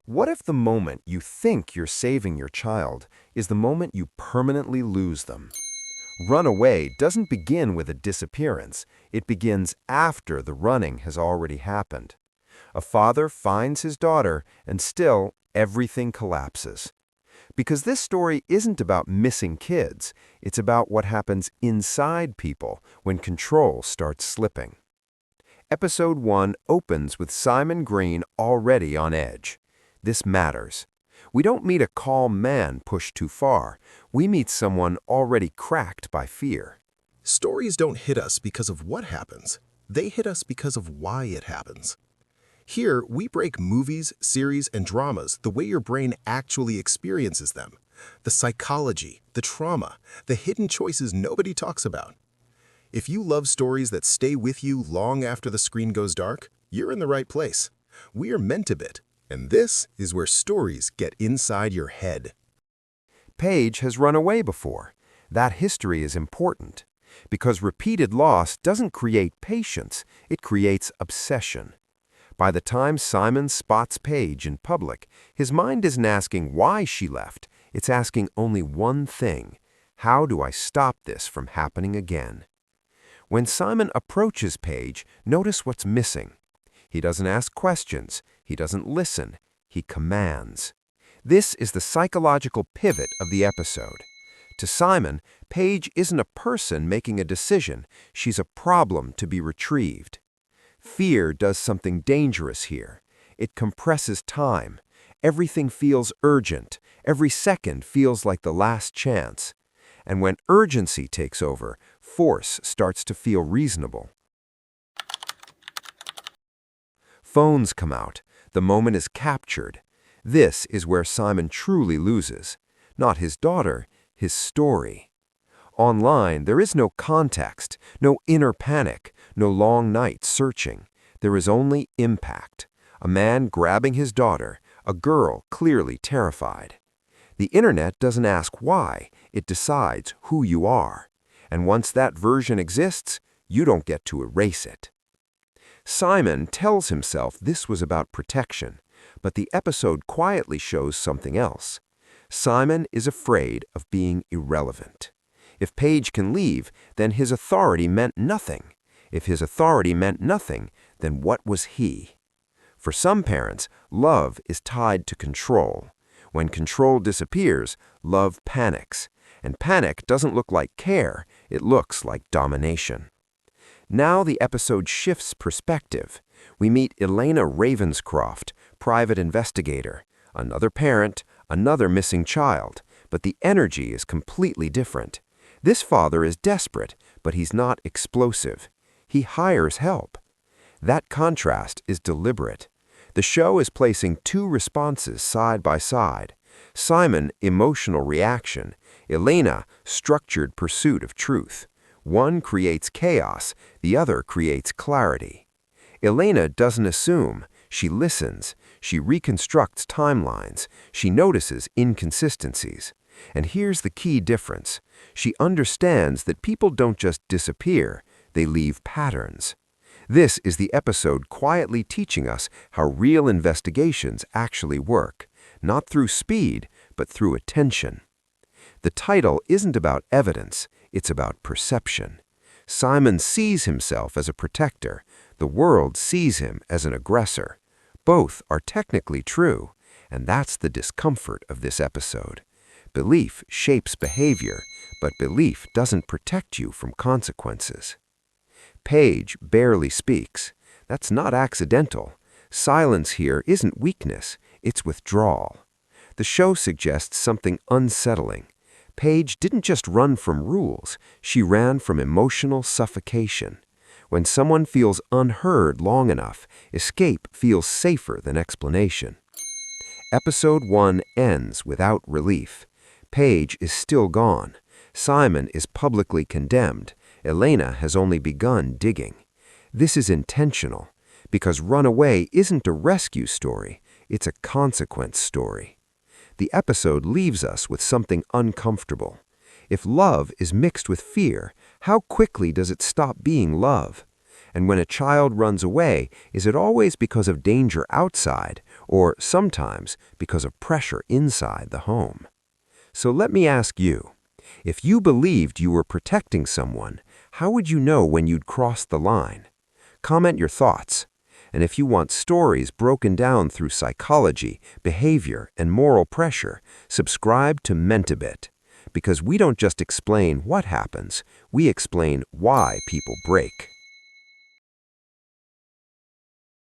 What if the moment you think you're saving your child is the moment you permanently lose them? Runaway doesn't begin with a disappearance. It begins after the running has already happened. A father finds his daughter, and still everything collapses. Because this story isn't about missing kids, it's about what happens inside people when control starts slipping. Episode 1 opens with Simon Green already on edge. This matters. We don't meet a calm man pushed too far. We meet someone already cracked by fear. Stories don't hit us because of what happens. They hit us because of why it happens. Here, we break movies, series, and dramas the way your brain actually experiences them. The psychology, the trauma, the hidden choices nobody talks about. If you love stories that stay with you long after the screen goes dark, you're in the right place. We are Mentebit, and this is where stories get inside your head. Paige has run away before. That history is important. Because repeated loss doesn't create patience, it creates obsession. By the time Simon spots Paige in public, his mind isn't asking why she left. It's asking only one thing: how do I stop this from happening again? When Simon approaches Paige, notice what's missing. He doesn't ask questions. He doesn't listen. He commands. This is the psychological pivot of the episode. To Simon, Paige isn't a person making a decision. She's a problem to be retrieved. Fear does something dangerous here. It compresses time. Everything feels urgent. Every second feels like the last chance. And when urgency takes over, force starts to feel reasonable. Phones come out. The moment is captured. This is where Simon truly loses. Not his daughter, his story. Online, there is no context, no inner panic, no long night searching. There is only impact. A man grabbing his daughter, a girl clearly terrified. The internet doesn't ask why, it decides who you are. And once that version exists, you don't get to erase it. Simon tells himself this was about protection, but the episode quietly shows something else. Simon is afraid of being irrelevant. If Paige can leave, then his authority meant nothing. If his authority meant nothing, then what was he? For some parents, love is tied to control. When control disappears, love panics. And panic doesn't look like care, it looks like domination. Now the episode shifts perspective. We meet Elena Ravenscroft, private investigator, another parent, another missing child, but the energy is completely different. This father is desperate, but he's not explosive. He hires help. That contrast is deliberate. The show is placing two responses side by side. Simon, emotional reaction. Elena, structured pursuit of truth. One creates chaos, the other creates clarity. Elena doesn't assume, she listens, she reconstructs timelines, she notices inconsistencies. And here's the key difference. She understands that people don't just disappear, they leave patterns. This is the episode quietly teaching us how real investigations actually work, not through speed, but through attention. The title isn't about evidence, it's about perception. Simon sees himself as a protector. The world sees him as an aggressor. Both are technically true, and that's the discomfort of this episode. Belief shapes behavior, but belief doesn't protect you from consequences. Paige barely speaks. That's not accidental. Silence here isn't weakness, it's withdrawal. The show suggests something unsettling. Paige didn't just run from rules, she ran from emotional suffocation. When someone feels unheard long enough, escape feels safer than explanation. Episode 1 ends without relief. Paige is still gone. Simon is publicly condemned. Elena has only begun digging. This is intentional, because Runaway isn't a rescue story, it's a consequence story. The episode leaves us with something uncomfortable. If love is mixed with fear, how quickly does it stop being love? And when a child runs away, is it always because of danger outside, or sometimes because of pressure inside the home? So let me ask you, if you believed you were protecting someone, how would you know when you'd crossed the line? Comment your thoughts. And if you want stories broken down through psychology, behavior, and moral pressure, subscribe to Mentebit. Because we don't just explain what happens, we explain why people break.